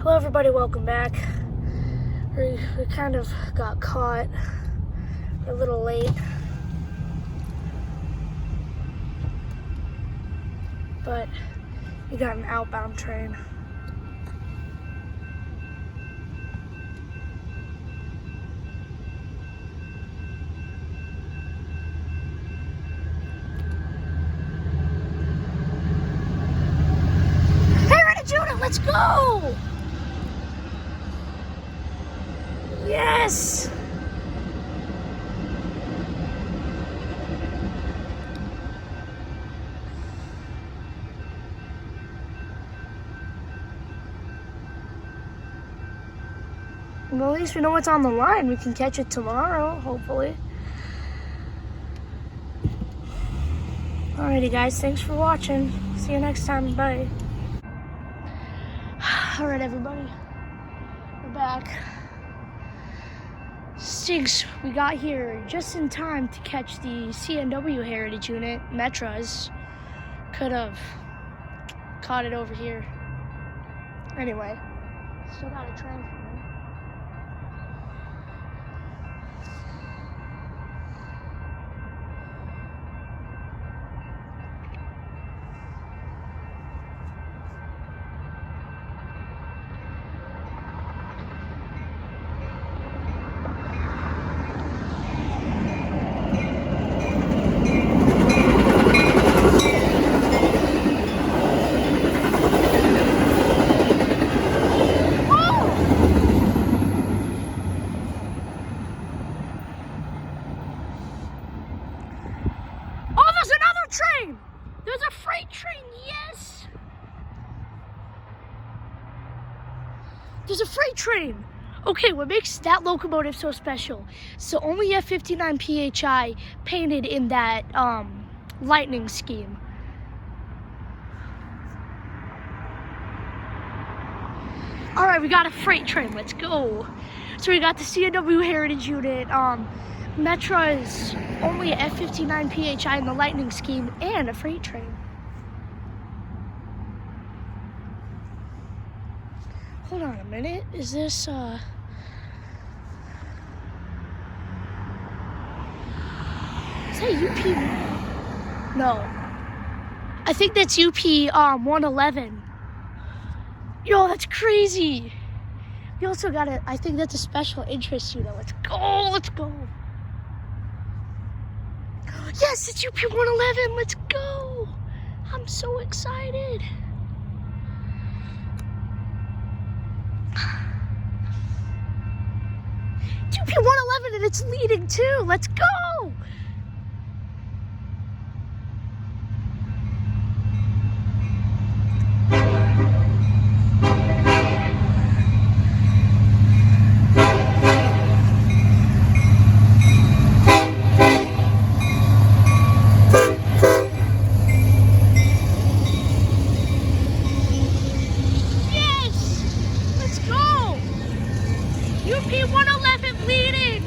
Hello everybody, welcome back. We kind of got caught. We're a little late. But we got an outbound train. Let's go! Yes! Well, at least we know what's on the line. We can catch it tomorrow, hopefully. Alrighty, guys. Thanks for watching. See you next time. Bye. Alright, everybody. We're back. Stinks. We got here just in time to catch the CNW Heritage Unit. Metras could have caught it over here. Anyway, still got a train for me. Train! There's a freight train, yes! There's a freight train! Okay, what makes that locomotive so special? So only F59 PHI painted in that lightning scheme. Alright, we got a freight train, let's go. So we got the CNW Heritage Unit, Metra is only F59 PHI in the lightning scheme and a freight train. Hold on a minute. Is this is that UP? No. I think that's UP 111. Yo, that's crazy. We also got it. I think that's a special interest unit. Let's go. Let's go. Yes, it's UP 111. Let's go. I'm so excited. It's UP 111 and it's leading too. Let's go. UP 111 leading.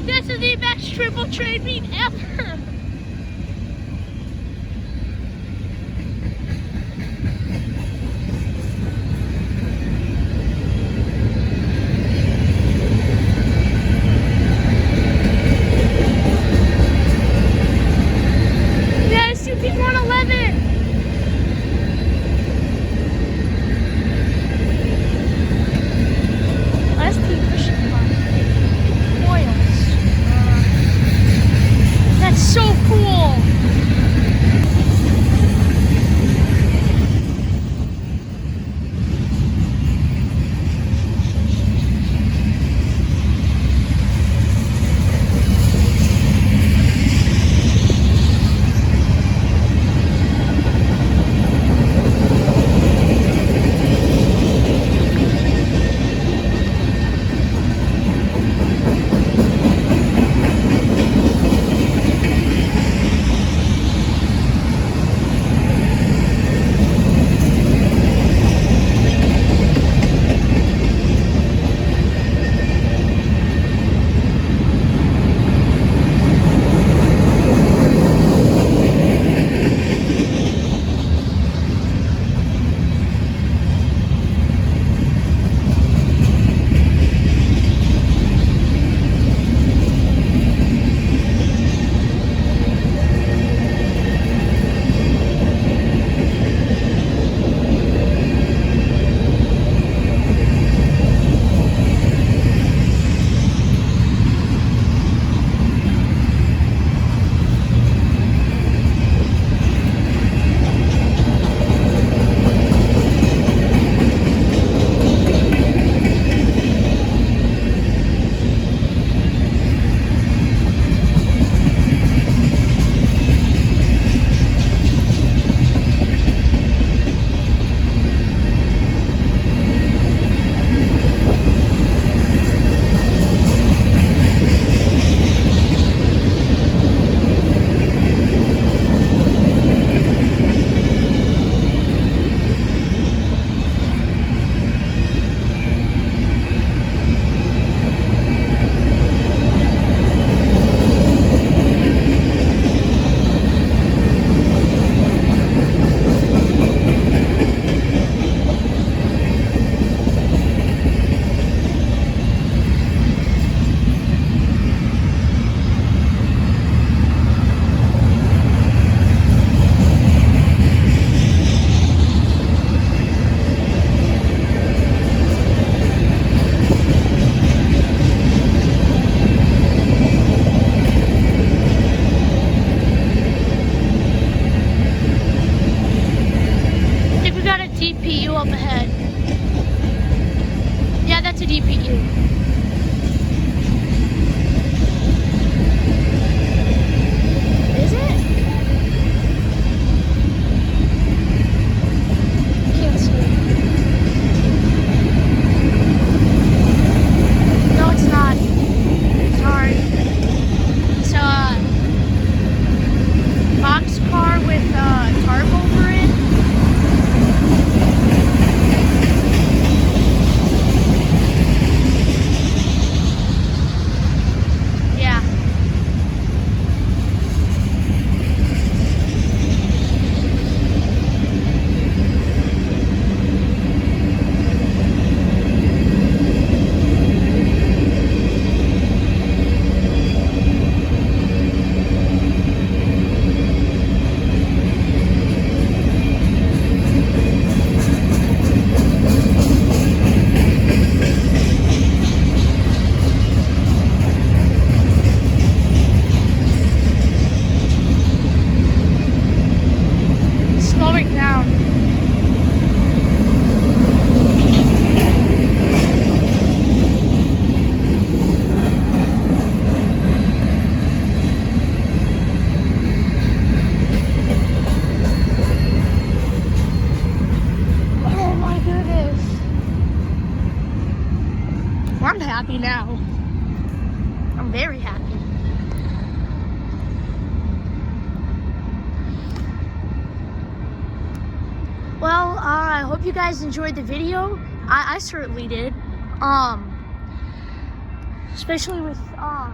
This is the best triple train meet ever. Yes, UP 111. That's so DPU. Is it? Can't see it. No, it's not. Sorry. It's a box car with a tarp over it. Yeah. Slowing down. Oh my goodness. Well, I'm happy now. I'm very happy. Well, I hope you guys enjoyed the video. I certainly did. Especially with UP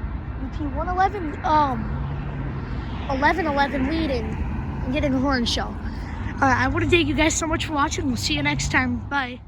111, 1111 leading and getting a horn show. I want to thank you guys so much for watching. We'll see you next time. Bye.